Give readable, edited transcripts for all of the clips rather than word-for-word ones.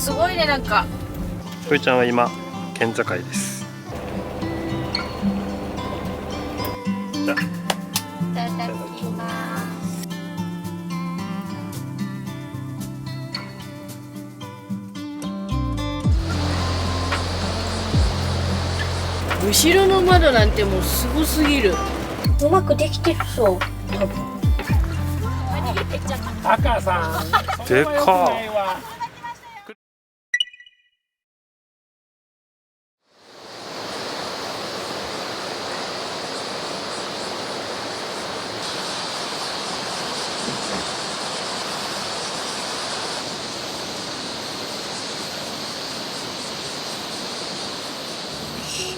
すごいね、なんか。ふーちゃんは今県境です。じゃあいただきます。後ろの窓なんてもうすごすぎる。うまくできてるそう、多分。タカさん。でかっ。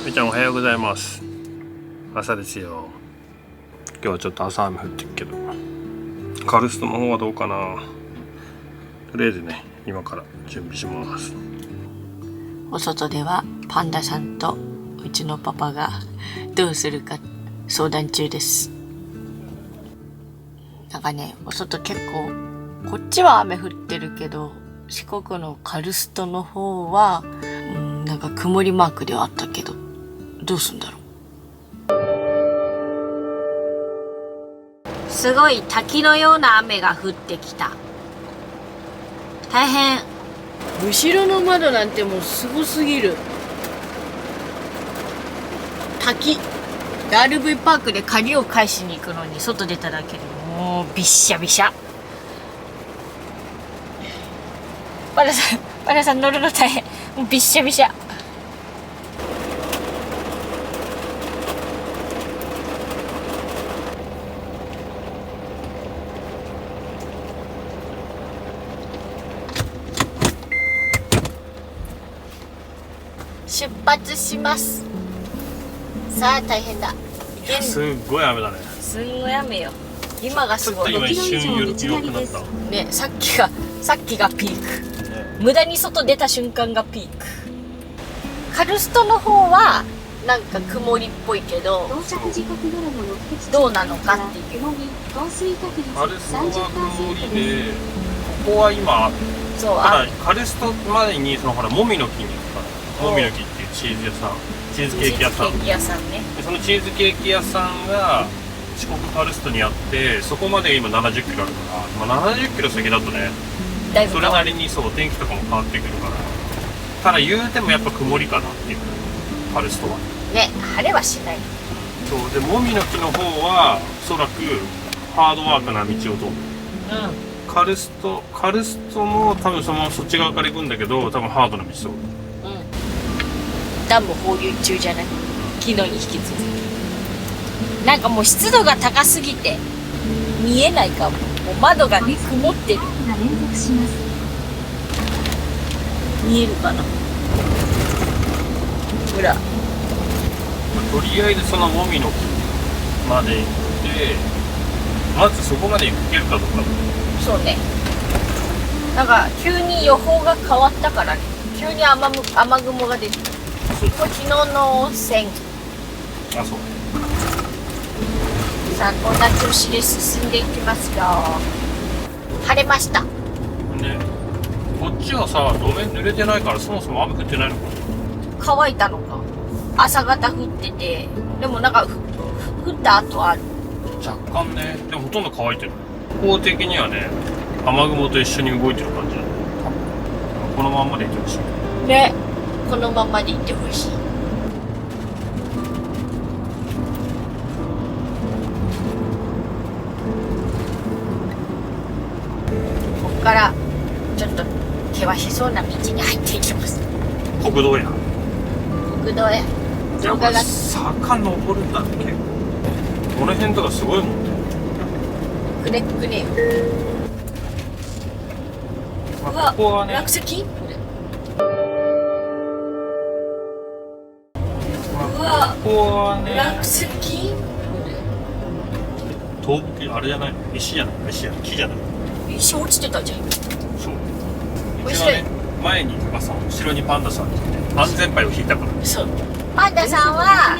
みーちゃんおはようございます。朝ですよ。今日はちょっと朝雨降ってるけど、カルストの方はどうかな。とりあえずね、今から準備します。お外ではパンダさんとうちのパパがどうするか相談中です。なんかね、お外結構こっちは雨降ってるけど、四国のカルストの方は、なんか曇りマークではあったけど、どうすんだろう。すごい滝のような雨が降ってきた。大変。後ろの窓なんてもうすごすぎる。滝。RV パークで鍵を返しに行くのに外出ただけでもうびっしゃびしゃ。パラさん乗るの大変。もうびっしゃびしゃ。出発します。さあ大変だ。すっごい雨だね。すんごい雨よ。今がすごい。今一瞬よくなった。ね、さっきがピーク、ね。無駄に外出た瞬間がピーク。カルストの方はなんか曇りっぽいけど、どうなのかっていう。カルストは曇りで、ここは今、そう、ただカルストまでにそのほらもみの木に行くから、もみの木っていうチーズ屋さん、チーズケーキ屋さん。チーズケーキ屋さんね。でそのチーズケーキ屋さんが四国カルストにあって、そこまで今70キロあるから、まあ、70キロ先だとね、だいぶそれなりにそう天気とかも変わってくるから、ただ言うてもやっぱ曇りかなっていうカルストはね、晴れはしない。そうで、もみの木の方はおそらくハードワークな道を通る。カルストも多分そのままそっち側から行くんだけど、多分ハードな道を通る。ダム放流中じゃない？昨日に引き続き。なんかもう湿度が高すぎて見えないかも。もう窓がね曇ってる。見えるかな？ほら。とりあえずそのもみの木まで行って、まずそこまで行けるかどうか。そうね。なんか急に予報が変わったからね。急に雨雲が出てきた。これ昨日の温泉。あ、そう。さあこんな調子で進んでいきますよ。晴れました。ね、こっちはさ路面濡れてないからそもそも雨降ってないのか。乾いたのか。朝方降ってて、でもなんか降った後ある。若干ね、でもほとんど乾いてる。方的にはね、雨雲と一緒に動いてる感じだね。多分このまんまでいってほしいね。このままでいってほしい。ここからちょっと険しそうな道に入っていきます。国道や。国道や。じゃあこれ坂登るんだっけ。この辺とかすごいもんね。くねくねよ。ここはね、落石？ここはね、落石？倒木、あれじゃないの？石じゃない？木じゃない？石落ちてたじゃん。そう。うちはね、前にさ、後ろにパンダさんに安全牌を引いたから。そう。パンダさんは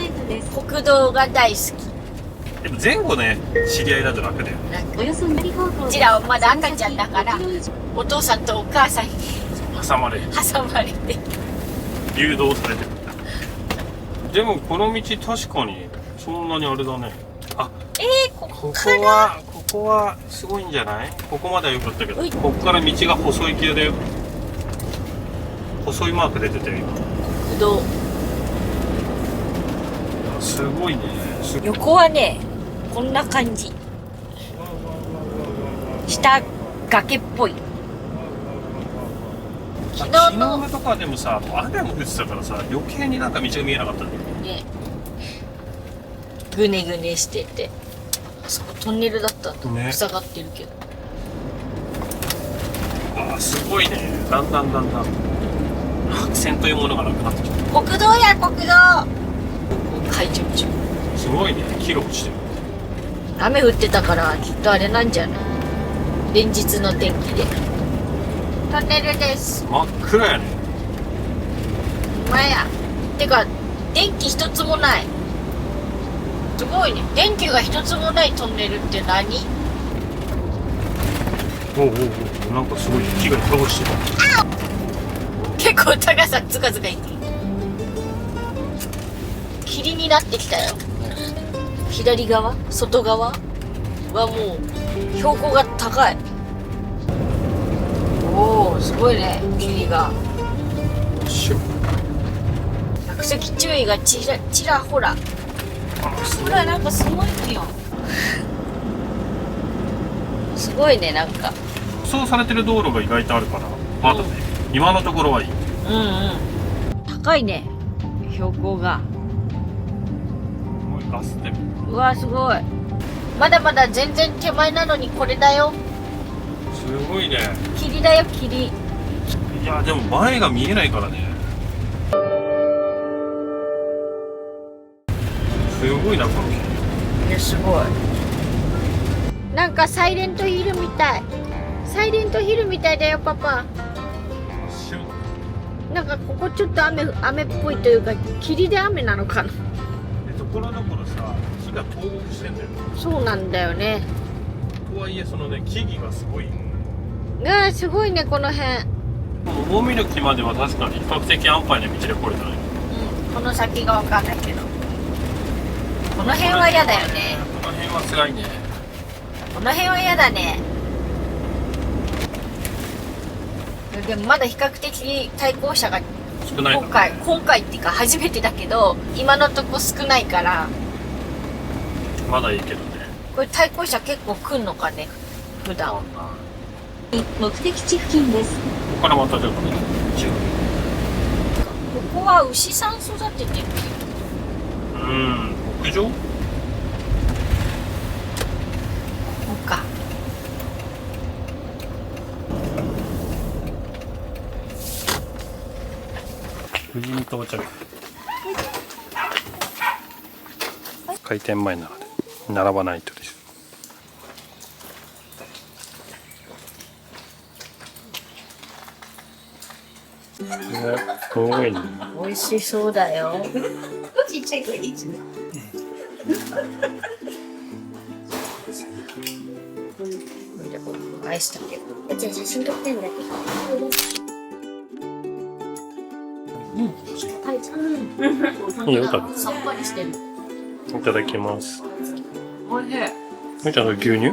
国道が大好き。でも前後ね、知り合いだと楽だよ。うちらはまだ赤ちゃんだから、お父さんとお母さんに挟まれて誘導されてる。でもこの道確かにそんなにあれだね。あ、こここからはすごいんじゃない？ここまでは良かったけど、ういここから道が細い系だよ。細いマーク出てたよ今。国道。すごいね。横はねこんな感じ。下崖っぽい。昨日のとかでもさ、雨も降ってたからさ、余計になんか道が見えなかったんだよね、ぐねぐねしてて、あそこトンネルだったんだ、ね塞がってるけど。すごいね。だんだん白線というものがなくなってきた。国道や国道。海上中。すごいね。キロ落ちてる。雨降ってたからきっとあれなんじゃない？連日の天気で。トンネルです。真っ暗やね。ほんまや。てか電気一つもない。すごいね。電気が一つもないトンネルって何？おうなんかすごい木が倒してる。結構高さズカズカいってる。霧になってきたよ。左側外側はもう標高が高い。おお、すごいね。霧が落石注意がちらほら。ほら、なんかすごいのよ。すごいね。なんかそうされてる道路が意外とあるからまだね、今のところはいい。高いね、標高が。ガスってうわ、すごい。まだまだ全然手前なのにこれだよ。すごいね。霧だよ、霧。いやでも前が見えないからね。すごいなこの木。ね、すごい。なんかサイレントヒルみたい。サイレントヒルみたいだよ、パパ。なんかここちょっと雨っぽいというか、霧で雨なのかな。ところどころさ、木が倒木してんだよ。そうなんだよね。とはいえそのね、木々がすごい。すごいね、この辺。大見の木までは確かに比較的安牌な道で来れたね。この先がわかんないけど。この辺は嫌だよね。この辺は辛いね。この辺は嫌だね。でもまだ比較的対向車が少ない今回っていうか初めてだけど、今のとこ少ないから。まだいいけどね。これ対向車結構来んのかね、普段。目的地付近です。ここからまたちょっとね、違う。ここは牛さん育ててる。牧場？ここか。無事に到着。開店前なので並ばないとです。すごいね。美味しそうだよ。ちっちゃい子いいですね。アイスだけど。じゃあ写真撮ってんだけど。いいよ、食べて。さっぱりしてる。いただきます。おいしい。みちゃんの牛乳？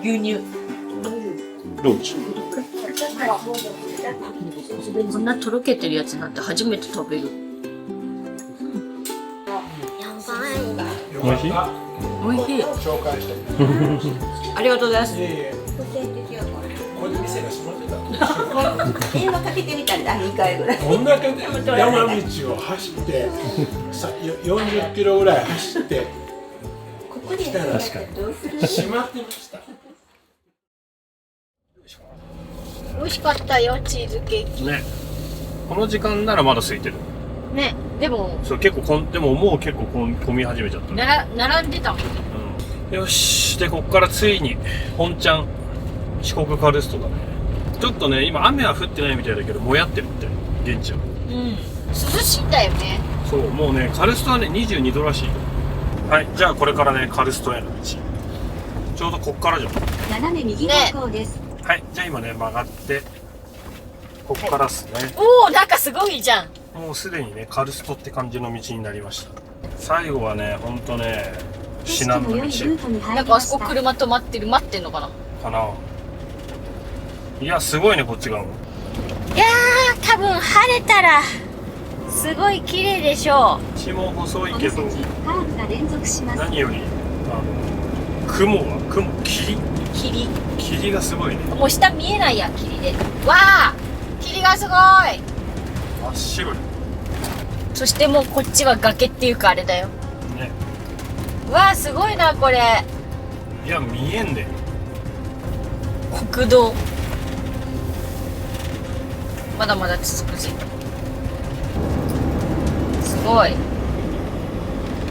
牛乳。どうし？こんなとろけてるやつなんて初めて食べる。美味しい？美味しい。ありがとうございます。電話かけてみたんだ、2回ぐらい。こんだけ山道を走ってさ40キロぐらい走ってここでやったらどうする？閉まってました。美味しかったよ、チーズケーキ。ね。この時間ならまだ空いてる。ね、でもそう結構でももう結構混み始めちゃったね。並んでたもん。よし、でこっからついに本ちゃん四国カルストだね。ちょっとね今雨は降ってないみたいだけどもやってるみたい現地は。涼しいんだよね。そう、もうねカルストはね22度らしい。はい、じゃあこれからねカルストへの道、ちょうどこっからじゃん。斜め右方向です。はい、じゃあ今ね曲がってこっからっすね。おお、なんかすごいじゃん。もうすでにね、カルストって感じの道になりました。最後はね、ほんとね、至難の道なんかあそこ車止まってる、待ってんのかな。かな。いや、すごいね、こっち側も。いやー、多分晴れたらすごい綺麗でしょ道も細いけど、カーブが連続します。何より霧がすごいね。もう下見えないや、霧で。わあ、霧がすごい。真っ白いそしてもうこっちは崖っていうかあれだよ。ね。わあ、すごいなこれ。いや、見えんね。国道まだまだ続くし、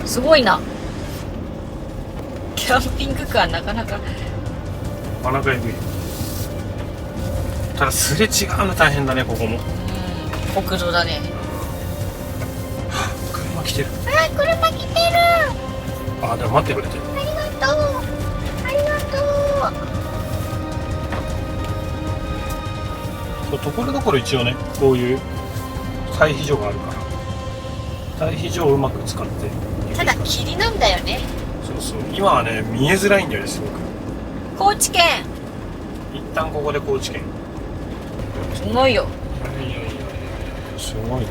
すごいな。キャンピングカーなかなか。なかなかえぐい。ただすれ違うの大変だね、ここも。国道だね。車来てる。あ、車来てる。あ、でも待ってくれてる。ありがとう。ありがとそう、ところどころ一応ね、こういう退避所があるから退避所をうまく使って。う。ただ霧なんだよね。そうそう、今はね、見えづらいんだよね、すごく。高知県。一旦ここで高知県。すごいよ。いやすごいね。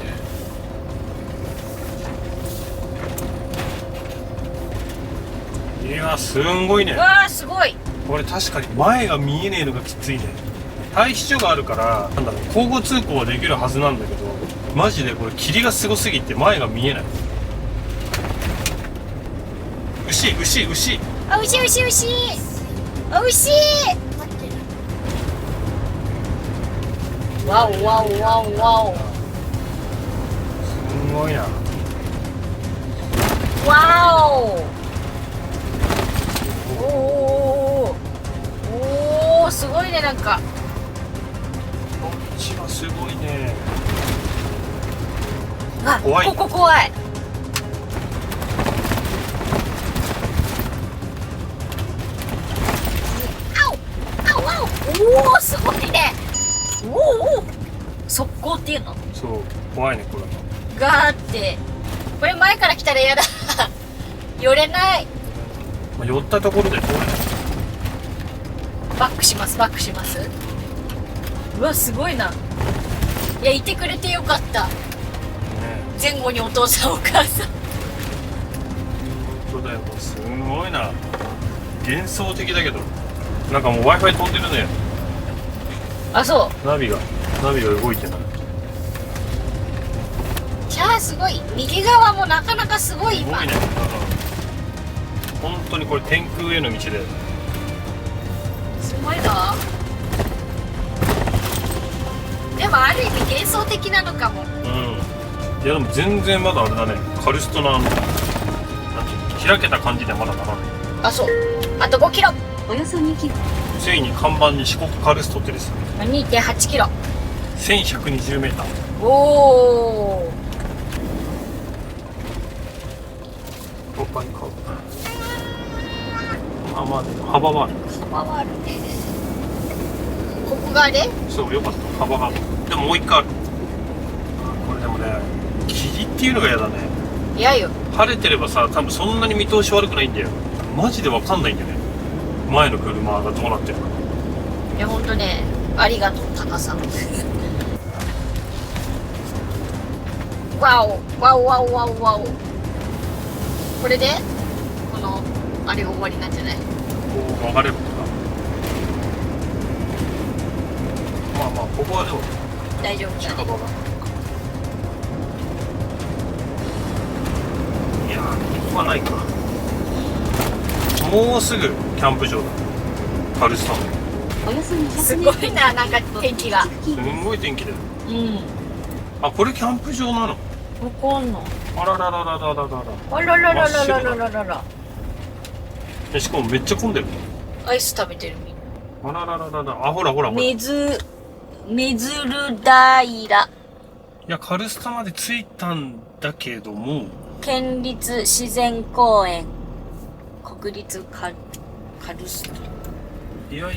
いや、すんごいね。わあ、すごい。これ確かに前が見えねえのがきついね。退避所があるからなんだろう、交互通行はできるはずなんだけど、マジでこれ霧がすごすぎて前が見えない。牛あ、牛。あ、牛。わおわおわおわお。すごいな。わお。おお、すごいね、なんか。こっちはすごいね。あ、怖い。ここ怖い。あお、おお、すごいね。おお、速攻っていうの。そう、怖いね、これ。ガーって。これ前から来たら嫌だ。寄れない。まあ、寄ったところで通れない。バックします。うわ、すごいな。いや、いてくれてよかった。ね。前後にお父さんお母さん。本当だよ、もうすごいな。幻想的だけど、なんかもう Wi-Fi 飛んでるね。あ、そう。ナビが動いてない。じゃあすごい。右側もなかなかすごい今。すごいね。本当にこれ天空への道で。すごいな。でもある意味幻想的なのかも。うん。いやでも全然まだあれだね。カルストのなんていうの、開けた感じでまだならない。あ、そう。あと5キロ。およそ2キロ。ついに看板に四国カルストってですね。2.8 キロ。1120メーター。おお。ここに買う。まあでも幅はある。幅はあるね。ここがね。そう、よかった。幅が。でももう一回ある。これでもね、霧っていうのが嫌だね。嫌よ。晴れてればさ、多分そんなに見通し悪くないんだよ。マジでわかんないんだよね。前の車がどうなってるか。いや、ほんとね、ありがとう、タカさん。わお、わおわおわおわお。これで、この、あれ終わりなんじゃない？こう分かれるとか。まあまあ、ここはでも、大丈夫だね。近場だ。いやー、ここはないか。もうすぐキャンプ場だ。カルストン。およそ200すごいな、なんか天気が。すんごい天気だよ。うん。あ、これキャンプ場なの？わかんない。あらららららららら。あららららららららら。え、しかもめっちゃ混んでる。アイス食べてるみんな。あららららら。あ、ほらほらほら。い水る平。や、カルスタまで着いたんだけども。県立自然公園。国立カルスト。いや、道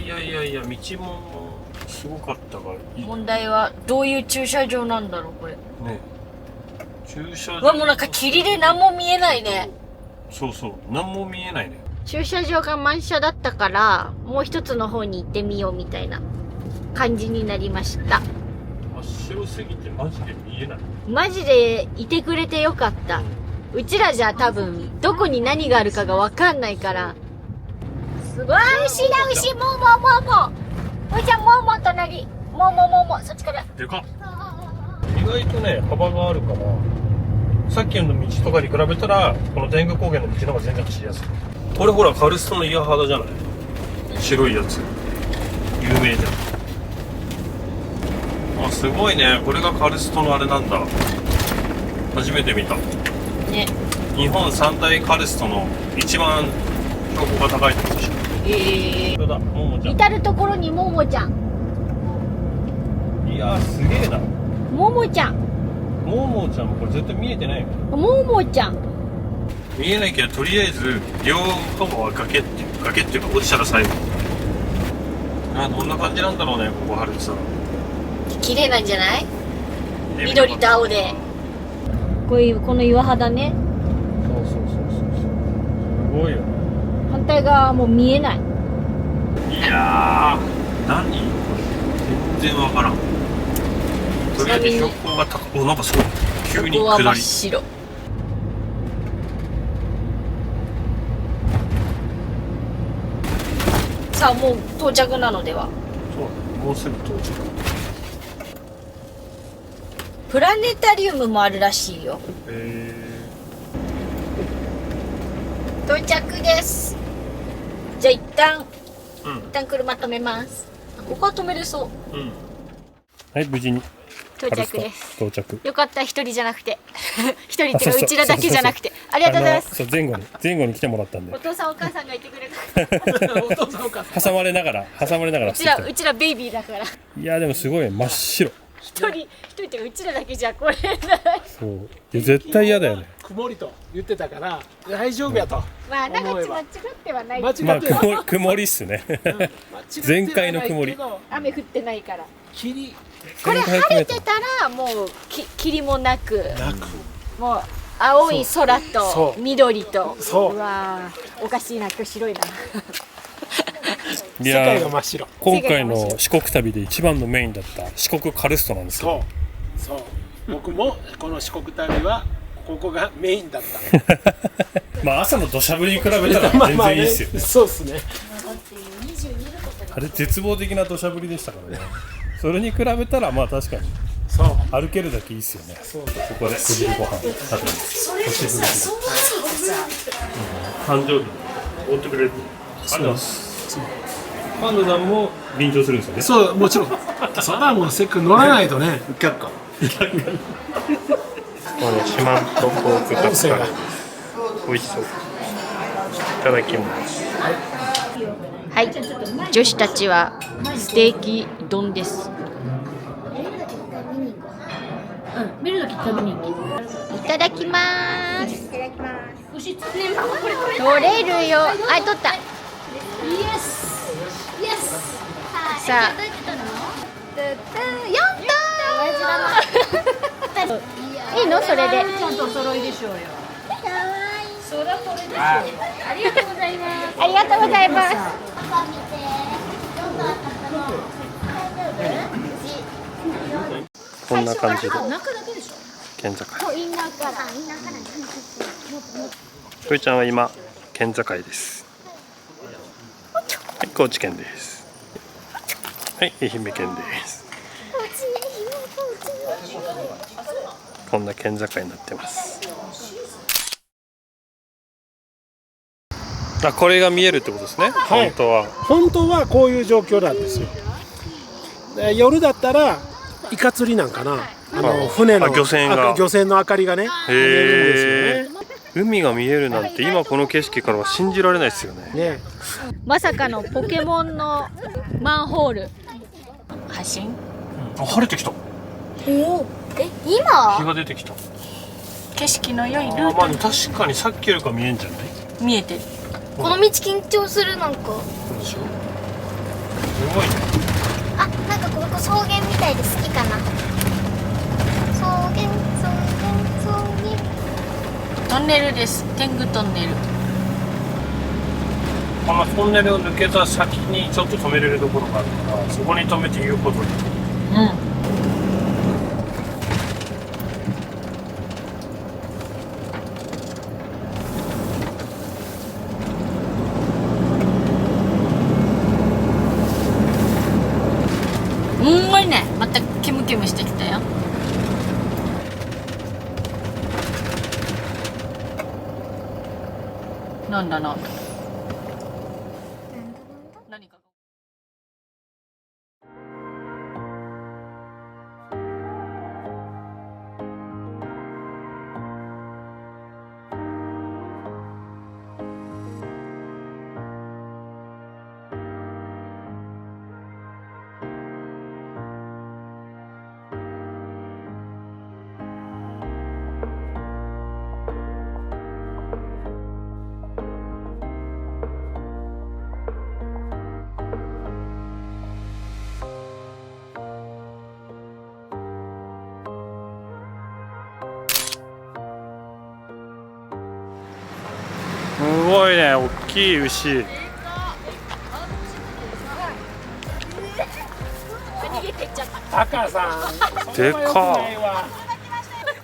もすごかったから問題はどういう駐車場なんだろうこれ。ね。駐車場。うわ、もうなんか霧で何も見えないね。そうそう、何も見えないね。駐車場が満車だったからもう一つの方に行ってみようみたいな感じになりました。真っ白すぎてマジで見えない。マジでいてくれてよかった。うちらじゃ多分どこに何があるかがわかんないから。すごい。牛だ牛、もうおいちゃん、もう隣、もうそっちから。でかっ。意外とね幅があるから、さっきの道とかに比べたらこの天狗高原の道の方が全然走りやすい。これほらカルストの岩肌じゃない。白いやつ有名じゃん。あ、すごいね。これがカルストのあれなんだ。初めて見たね。日本三大カルストの一番標高が高いとこでしょ。これだ、ももちゃん。至る所にももちゃん。いやー、すげえな。ももちゃん。ももちゃんもこれ絶対見えてないよ。ももちゃん。見えないけど、とりあえず両方は崖っていうか落ちたら最後。あ、どんな感じなんだろうね、ここ春さ。綺麗なんじゃない？緑と青で。この岩肌ね。そう。すごいよ。反対側も見えない。いやー、何これ。全然わからん。とりあえず標高が高い。お、なんかそう。急にここは真下り。っ白。さあ、もう到着なのでは。そう、もうすぐ到着。プラネタリウムもあるらしいよ。到着です。じゃあ一旦車止めます。ここは止めれそう。はい、無事に到着です。到着。よかった、一人じゃなくて一人っていうかうちらだけじゃなくて、ありがとうございます。そう、前後に来てもらったんでお父さんお母さんがいてくれたお父さんお母さん挟まれながらうちらベイビーだからいやでもすごい真っ白。一人っていうかうちらだけじゃこれない。そういや絶対嫌だよね。曇りと言ってたから大丈夫やと、まあなんか間違ってはない。間違ってまあは曇りっすね全開の曇り。雨降ってないから。霧これ晴れてたらもう霧もなくもう青い空と緑と。そううわー、おかしいな、今日白いな。い世界やが真っ白。今回の四国旅で一番のメインだった四国カルストなんですよ。そう僕もこの四国旅はここがメインだったまあ朝の土砂降りに比べたら全然いいっすよね。そうっすね。あれ絶望的な土砂降りでしたからね。それに比べたらまあ確かにそう歩けるだけいいっすよね。そうここでお昼ご飯食べます。誕生日おってくれる。ありがとうございます。パンダさんも臨場するんですよね。そうもちろんそれはもうせっかく乗らないとね。却下この四万十ポークカツカレー美味しそう。いただきます。はい、女子たちはステーキ丼です。いただきます。取れるよ。あ、取った。さあ、4頭。いいのそれで。ちゃんとお揃いでしょうよ。それはこれでしょうよ。ありがとうございます。ありがとうございます。こんな感じで県境。ふーちゃんは今県境です。はい、高知県です。はい、愛媛県です。こんな県境になってます。あ、これが見えるってことですね。はい本当は本当はこういう状況なんですよ。で夜だったらイカ釣りなんかな、船の漁船の明かりがね見えるんですよね。海が見えるなんて今この景色からは信じられないですよね。ね、まさかのポケモンのマンホール。発信。あ、晴れてきた。今日が出てきた。景色の良いルまあー確かにさっきよりか見えんじゃない。ト見えてる。この道緊張するなんか。そうでしょ。すごいね。あ、なんかイル好きかな。草原草原草原。トンネルです。天狗トンネル。このトンネルを抜けた先にちょっと止めれるところがあるから、そこに止めて言うことに。すごいね。またケムケムしてきたよ。なんだなんだ。何か。すごいね、大きい牛。逃げてっちゃった。タカさんでかっ。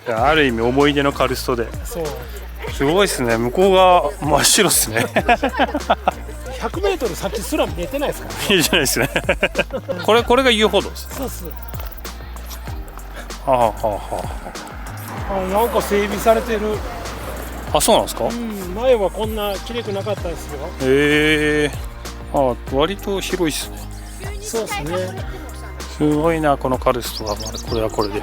いや、ある意味思い出のカルストで。そうすごいですね。向こうが真っ白ですね。 100m 先すら見えてないですからね。いいじゃないですね。これが遊歩道です。そうっす。はあはあはなんか整備されてる。あ。あ、そうなんですか。前はこんな綺麗くなかったですよ。あ、割と広いっすね。そうですね。すごいな、このカルストは。これはこれで。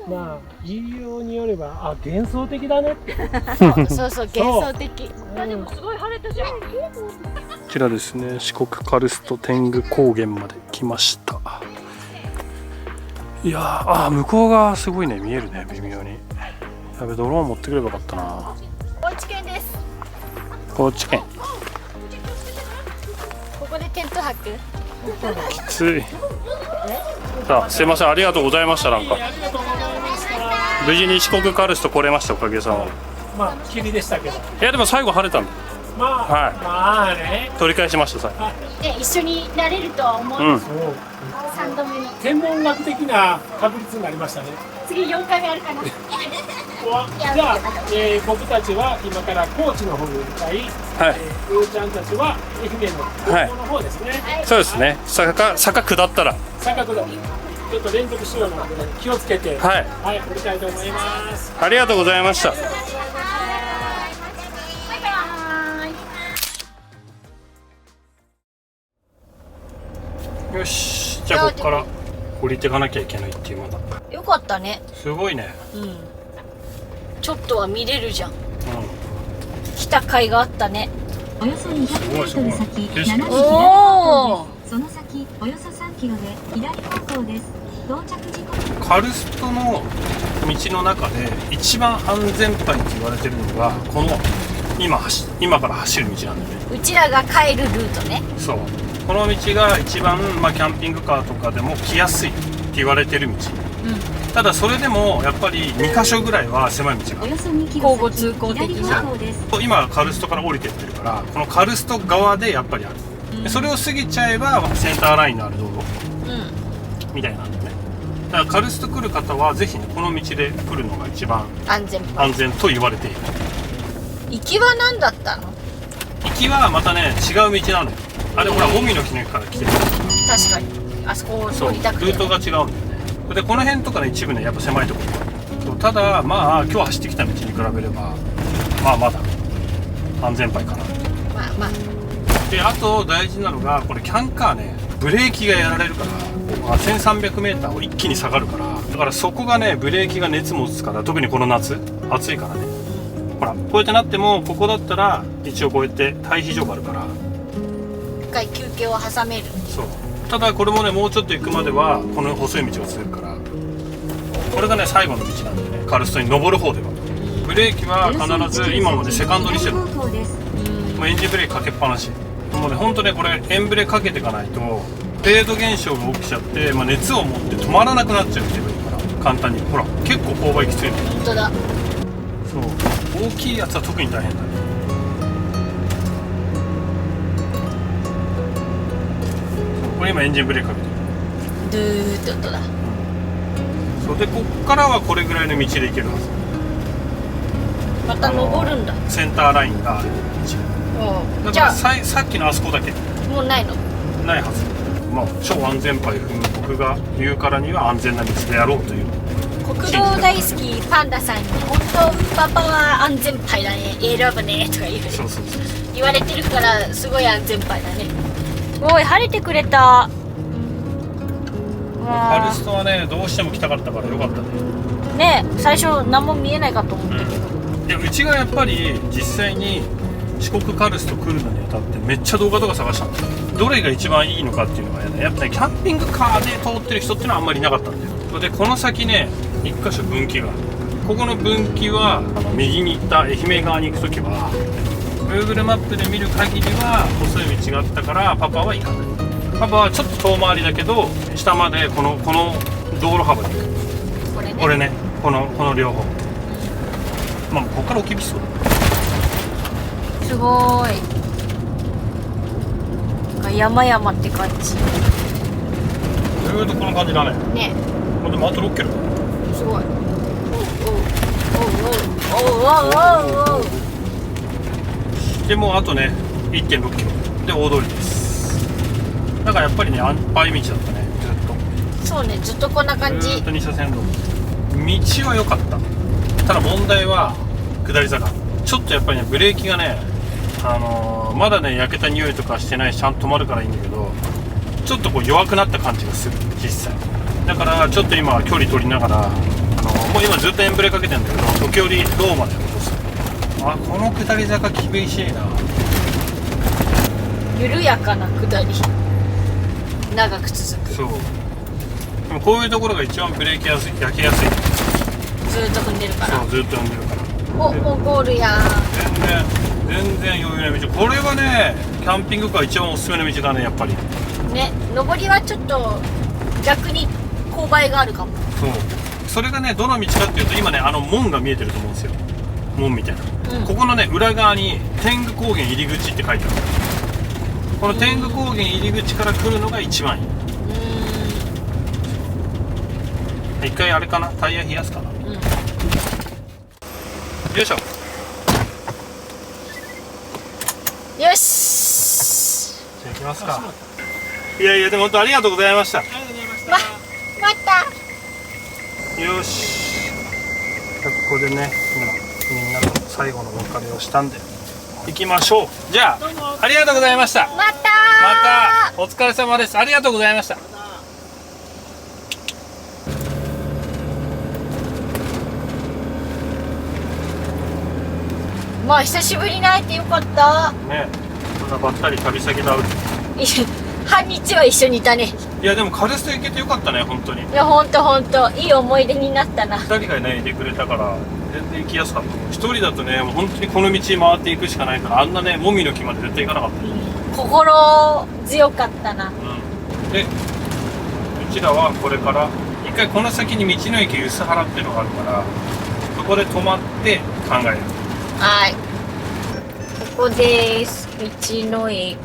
まあ言いようによれば幻想的だねって。そうそう、幻想的。でもすごい晴れたじゃん。こちらですね、四国カルスト天狗高原まで来ました。いやー、向こうがすごいね、見えるね、微妙に。やべ、ドローン持ってくればよかったな。高知県です。高知県。ここでテント泊。きつい。さあ、すいません、ありがとうございました。なんか無事に四国カルスト来れました、おかげさまで。まあ霧でしたけど。いや、でも最後晴れたんでまあ、はいまあね。取り返しました、最後。一緒になれるとは思う。うん。そう3度目の。天文学的な確率になりましたね。次4回目あるかな。じゃあ、僕たちは今から高知の方に向かい、はい。ゆうちゃんたちは愛媛の高校の方ですね。そうですね。坂下ったら。坂下りちょっと連続しようなので気をつけて、はい。はい、降りたいと思います。ありがとうございました。バイバーイ。よし、じゃあここから降りていかなきゃいけないっていうまだ。よかったね。すごいね。うん。ちょっとは見れるじゃん。う来た甲斐があったね。およそ200メートル先、景色斜め左お方お。向です。その先、およそ3キロで左方向です。到着時刻。ん。カルストの道の中で一番安全牌って言われてるのがこの今から走る道なんだよね。うちらが帰るルートね。そう。この道が一番、キャンピングカーとかでも来やすいって言われてる道。ただそれでもやっぱり2カ所ぐらいは狭い道がある。およそ2キロ交互通行的左な方向です。今カルストから降りてってるからこのカルスト側でやっぱりある、でそれを過ぎちゃえばセンターラインのある道路みたいなんだよね。だからカルスト来る方はぜひねこの道で来るのが一番安全。安全と言われている。行きは何だったの？行きはまたね違う道なんだよ。あれほら近江の木の駅から来てる確かに。あそこをそうル通りたくて。ートが違うんだよね。でこの辺とかね一部ねやっぱ狭いところがある。そうただまあ今日走ってきた道に比べればまだ安全牌かな。まあまあ。であと大事なのがこれキャンカーねブレーキがやられるから 1300m を一気に下がるからだからそこがねブレーキが熱持つから特にこの夏暑いからねほらこうやってなってもここだったら一応こうやって退避所があるから一回休憩を挟める。そうただこれもねもうちょっと行くまではこの細い道を続くからこれがね最後の道なんでねカルストに登る方では。ブレーキは必ず今までセカンドにしてる。もうエンジンブレーキかけっぱなし。もうね、ほんとね、これエンブレかけていかないとフェード現象が起きちゃって、熱を持って止まらなくなっちゃうっていうから簡単に。ほら結構勾配きついの。本当だ。そう、大きいやつは特に大変だね。これ今エンジンブレーキかけてる。ドゥーって音だ。そうで、こっからはこれぐらいの道で行けるはず。また登るんだ。センターラインがある道だから、さっきのあそこだけもうないの？ないはず。超安全牌踏む僕が言うからには安全な道でやろうという。国道大好きパンダさんに本当パパは安全牌だね、選ぶねとかそう言われてるからすごい安全牌だね。おい、晴れてくれた。カルストはね、どうしても来たかったからよかったね。ねえ、最初何も見えないかと思ったけど、でうちがやっぱり実際に四国カルスト来るのにあたってめっちゃ動画とか探したんだよ。どれが一番いいのかっていうのがね、やっぱね、キャンピングカーで通ってる人っていうのはあんまりいなかったんだよ。でこの先ね、一箇所分岐がある。ここの分岐は右に行った愛媛側に行く時は Google マップで見る限りは細い道があったからパパは行かない。パパはちょっと遠回りだけど下までこの道路幅に行く。これね、この両方。ここから大きびそうだ。すごーい。山々って感じ。ずーっとこの感じだね。ね。でもあと6キロ。すごい。おう。でもうあとね 1.6 キロで大通りです。だからやっぱりね、安牌道だったね、ずっと。そうね、ずっとこんな感じ。ずっと2車線道は良かった。ただ問題は下り坂。ちょっとやっぱりね、ブレーキがね、まだね焼けた匂いとかしてないしちゃんと止まるからいいんだけど、ちょっとこう弱くなった感じがする実際。だからちょっと今距離取りながら、もう今ずっとエンブレかけてんだけど、時折ローまで落とす。この下り坂厳しいな。緩やかな下り、長く続く。そう。でもこういうところが一番ブレーキ焼きやすい。ずっと踏んでるから。そうずっと踏んでるから。もうゴールや。全然余裕な道。これはね、キャンピングカー一番おすすめの道だね、やっぱり。ね、上りはちょっと逆に勾配があるかも。そう。それがね、どの道かっていうと、今ね、門が見えてると思うんですよ。門みたいな。ここのね、裏側に天狗高原入り口って書いてある。この天狗高原入り口から来るのが一番いい。一回あれかな、タイヤ冷やすかな。よいしょ。よし。じゃあ行きますか。いやいや、でも本当ありがとうございました。また。よし。ここでね、今みんなの最後のお別れをしたんで行きましょう。じゃあ、ありがとうございました。またお疲れ様です。ありがとうございました。まあ久しぶりに会えてよかったね。そんなばったり旅先だ。半日は一緒にいたね。いやでもカルスト行けてよかったね、本当に。いやほんといい思い出になったな。2人がねいてくれたから全然行きやすかった。1人だとね、もう本当にこの道回っていくしかないから、あんなねもみの木まで絶対行かなかった。心強かったな。で、うちらはこれから一回この先に道の駅梼原っていうのがあるから、そこで泊まって考える。はい、ここです。道の駅に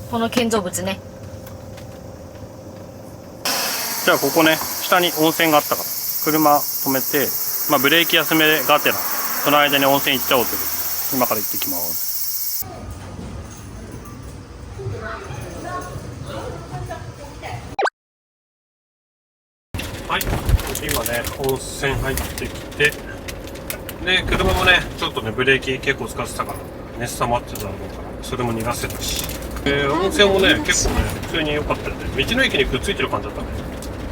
この建造物ね。じゃあここね、下に温泉があったから車止めて、ブレーキ休めがてらその間に温泉行っちゃおうという。今から行ってきます。はい、今ね温泉入ってきて、で車もねちょっとねブレーキ結構使ってたから熱溜まってたのからそれも逃がせたし、温泉もね結構ね普通に良かったよね。道の駅にくっついてる感じだったね。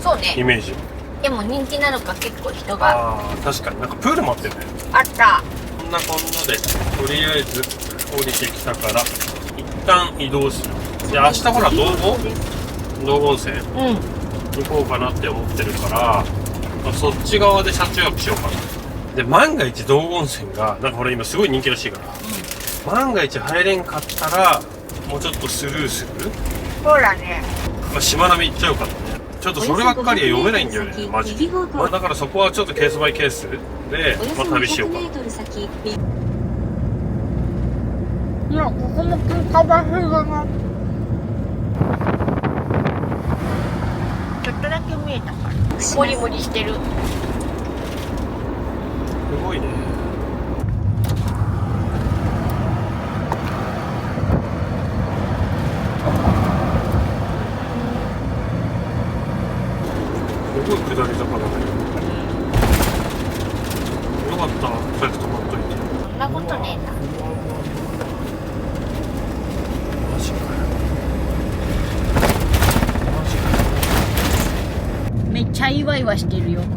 そうね。イメージ。でも人気なのか結構人が。確かになんかプールもあってね。あった。こんなでとりあえず降りてきたから一旦移動する。で明日ほら道後温泉行こうかなって思ってるから、まあ、そっち側で車中泊しようかな。で万が一道後温泉がなんかほら今すごい人気らしいから、万が一入れんかったらもうちょっとスルーする。ほらね。まあ、しまなみ行っちゃうからね。ちょっとそればっかりは読めないんだよねマジで。まあ、だからそこはちょっとケースバイケースで、まあ、旅しようかな。いや、ここもカバーだな。ちょっとだけ見えたから。モリモリしてる。すごいね。すごい下り坂だね。よかった、そうやって止まっといて。そんなことねえな。マジかよ。マジかめっちゃイワイワしてるよ。よ。ね。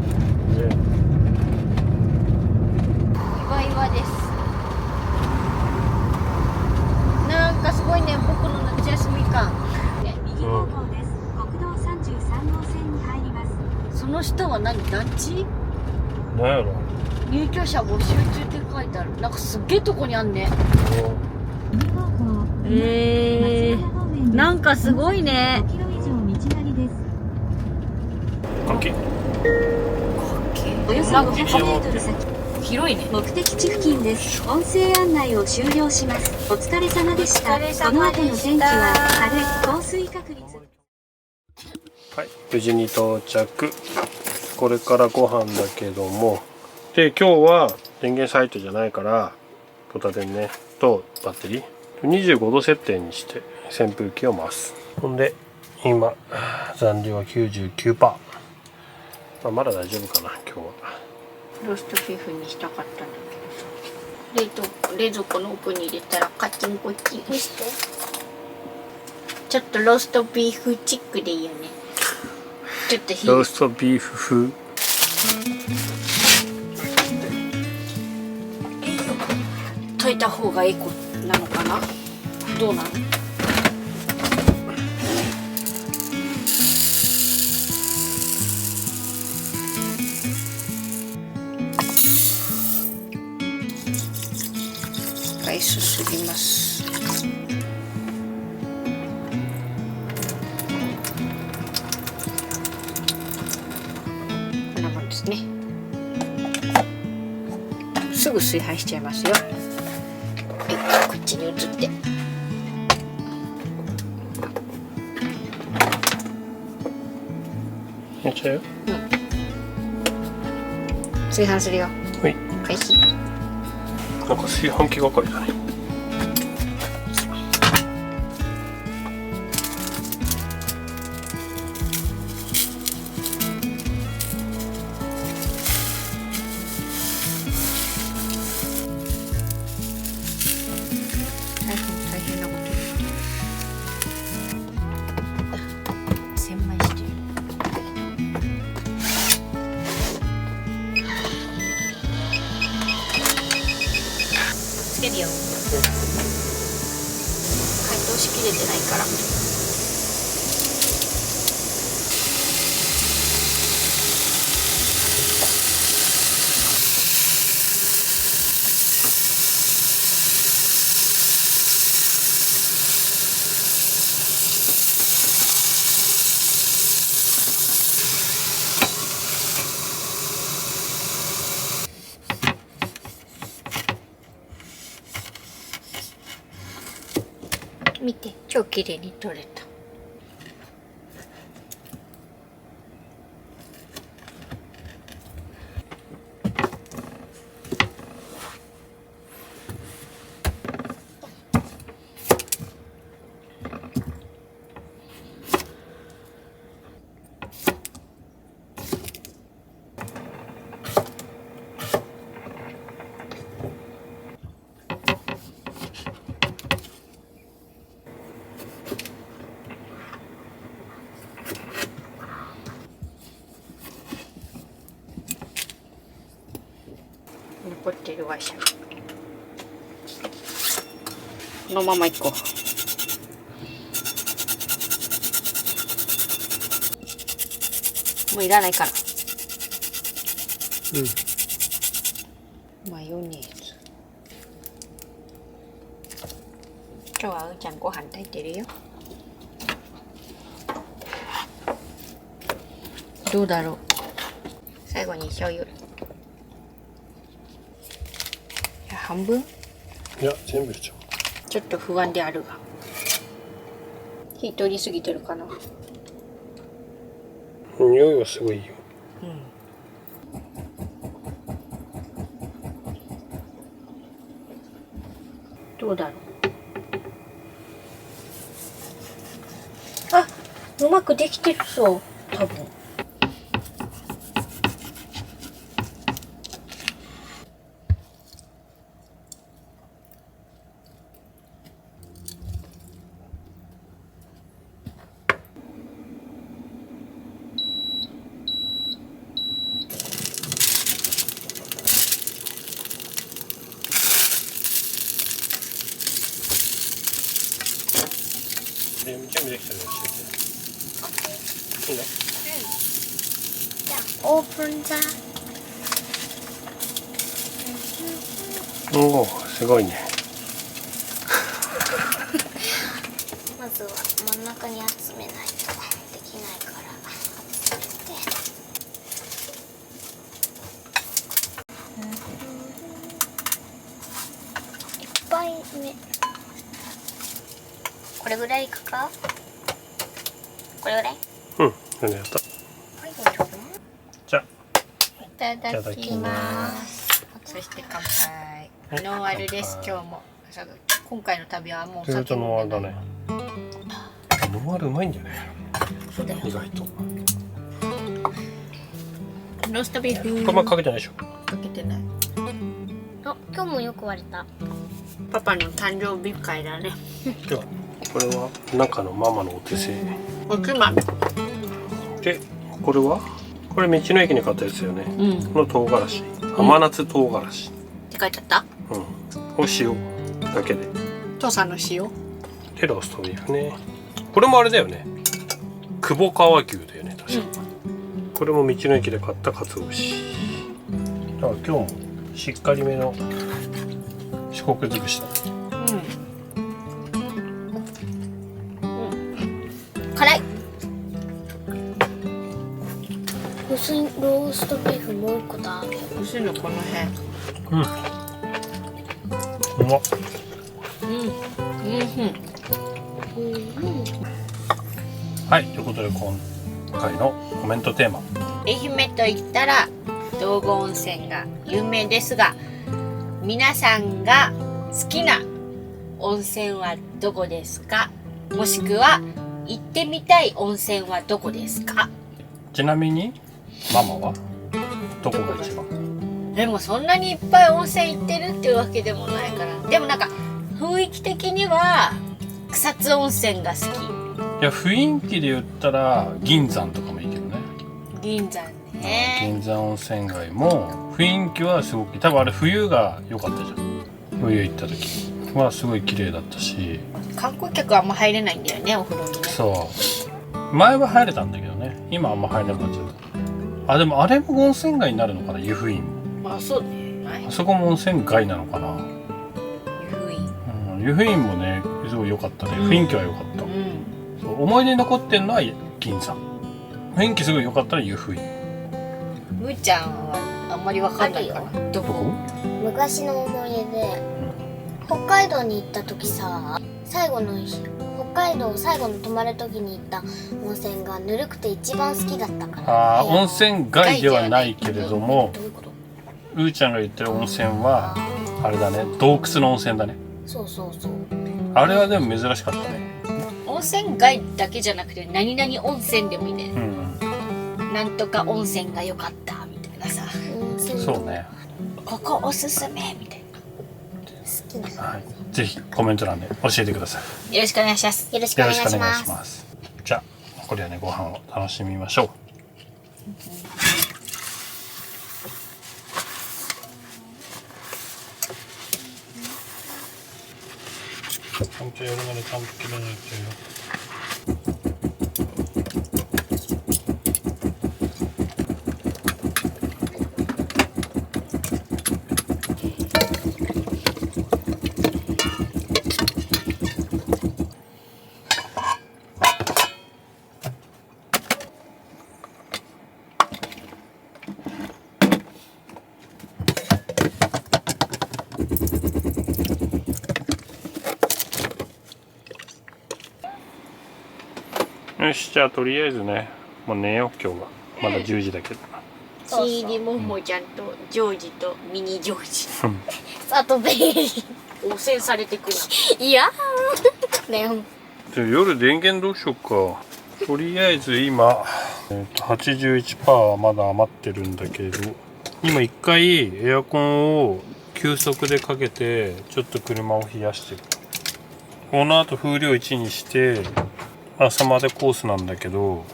イワイワです。なんかすごいね、僕の夏休み感。右方向です。国道33号線に入ります。その下は何、団地？なんやろ。入居者募集中って書いてある。なんかすっげえとこにあんね。右方向。なんかすごいね。 5キロ以上道なりです。かっけ。およそ500メートル先。広いね。目的地付近です。音声案内を終了します。お疲れ様でした。お疲れ様でしたこの後の天気は晴れ、降水確率。はい、無事に到着。これからご飯だけども、で今日は電源サイトじゃないからポタ電ねとバッテリー25度設定にして扇風機を回す。ほんで今残量は 99%、まあ、まだ大丈夫かな今日は。ローストビーフにしたかったんだけどさ、冷蔵庫の奥に入れたらカチンコチンして、ちょっとローストビーフチックでいいよね。ちょっと火ローストビーフ風。溶いた方がエコなのかな、どうなの。すすぎます。こんなもんですね。すぐ炊飯しちゃいますよ。はい、こっちに移って。やっちゃうよ。炊飯するよ。はい。開始。なんか炊飯器係だね。大変なこと。千枚してる。つけるよ。解凍しきれてないから。見て、超綺麗に取れた。残ってるワイシャツ。このまま行こう。もういらないから。マヨネーズ。今日はうーちゃんご飯炊いてるよ。どうだろう。最後に醤油。いや、半分？いや、全部入れちゃちょっと不安であるが。火通りすぎてるかな。う。匂いはすごいいいよ。どうだろう。あ、うまくできてるそう、多分。準備できたら教えて。いいね。じゃあ、オープンザ。おお、すごいね。まずは真ん中に集めないとできないから集めて、いっぱい目、これぐらいいくか？これぐらい？うん、何やった。じゃあ、いただきます。そして乾杯。ノンアルです、今日も。今回の旅はもうお酒ノンアルだ飲んでない。ね。ノンアルうまいんだよね。そうだよ。意外と。ローストビーフ。これかけてないでしょ。かけてない。あ、今日もよく割れた。パパの誕生日会だね。では、これは中のママのお手製。おつまみ。で、これはこれ道の駅に買ったやつよね。うん。この唐辛子。甘夏唐辛子。って書いてあった？うん。お塩だけで。父さんの塩。で、ローストビーフね。これもあれだよね。久保川牛だよね、確か。これも道の駅で買った鰹節。だから今日もしっかりめの四国尽くしだ。辛い。薄いローストビーフもう一個だけ。薄いのこのうん。うまっ。辺。はい、ということで今回のコメントテーマ。愛媛と言ったら道後温泉が有名ですが、皆さんが好きな温泉はどこですか？もしくは行ってみたい温泉はどこですか？ちなみにママはどこが一番？でもそんなにいっぱい温泉行ってるっていうわけでもないから。でもなんか雰囲気的には草津温泉が好いや、雰囲気で言ったら銀山とかもいいけどね。き。銀山ね。銀山温泉街も雰囲気はすごく、多分あれ冬が良かったじゃん。冬行った時はすごい綺麗だったし。観光客はあんま入れないんだよね、お風呂にね。そう前は入れたんだけどね、今あんま入れなくなっちゃった。あ、でもあれも温泉街になるのかな、湯布院も。あ、そうね。はい。あそこも温泉街なのかな。湯布院。うん、湯布院もねすごい良かったね。雰囲気は良かった。うん。そう思い出に残ってんのは銀山。雰囲気すごい良かったら湯布院。むーちゃんはあんまりわかんないかな。どこ？昔の思い出で、北海道に行った時さ、最後の日、北海道最後の泊まる時に行った温泉がぬるくて一番好きだったから。あー、温泉街ではないけれども、どういうこと？うーちゃんが言ってる温泉はあれだね、洞窟の温泉だね。そうそうそう。あれはでも珍しかったね。温泉街だけじゃなくて何々温泉でもいいね。うん、なんとか温泉が良かったみたいなさ。温泉そうね。ここおすすめみたい好きな。はい、ぜひコメント欄で教えてください。な。よろしくお願いします。よろしくおよ願いしろしくお願いします。ます。じゃあこれはね、ご飯を楽しみましょう。ちゃんとやるまでちゃんと切らないとよ。よし、じゃあとりあえずね、もう寝よう今日は。まだ10時だけど。新入りももちゃんとジョージとミニジョージ。あとベイリー。汚染されてくな。いやー。ねじゃあ夜電源どうしようか。とりあえず今、81% はまだ余ってるんだけど、今一回エアコンを急速でかけてちょっと車を冷やしてる。この後風量1にして朝までコースなんだけど、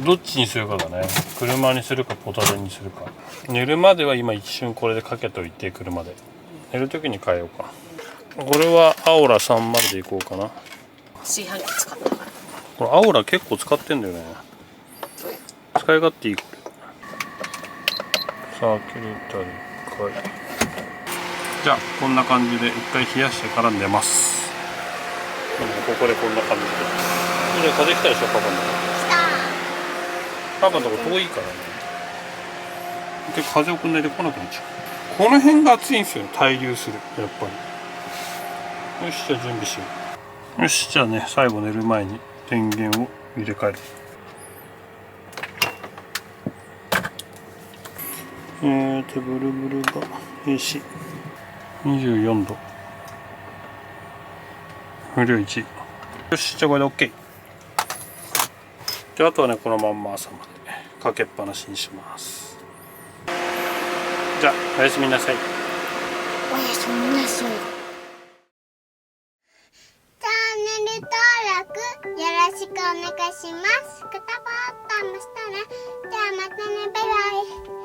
どっちにするかだね。車にするかポタジェにするか。寝るまでは今一瞬これでかけといて、車で寝る時に変えようか。これはアオラ30でいこうかな。炊飯器使ったから。これアオラ結構使ってんだよね。使い勝手いいこれ。サーキュレーターで1回。じゃあこんな感じで1回冷やしてから寝ます。ここでこんな感じで。じゃあ風邪ひたでしょ、パパのとこ。パパのとこ遠いからね。で風をくんないで来なくなっちゃう。この辺が暑いんですよ。滞留するやっぱり。よし、じゃあ準備しよう。よし、じゃあね、最後寝る前に電源を入れ替える。ブルブルが AC 24度、風量1。よし、じゃあこれで OK。 であとはね、このまんま朝までかけっぱなしにします。じゃあおやすみなさい。おやすみなさい。チャンネル登録よろしくお願いします。グッドボタンもしたら、じゃあまたね、バイバイ。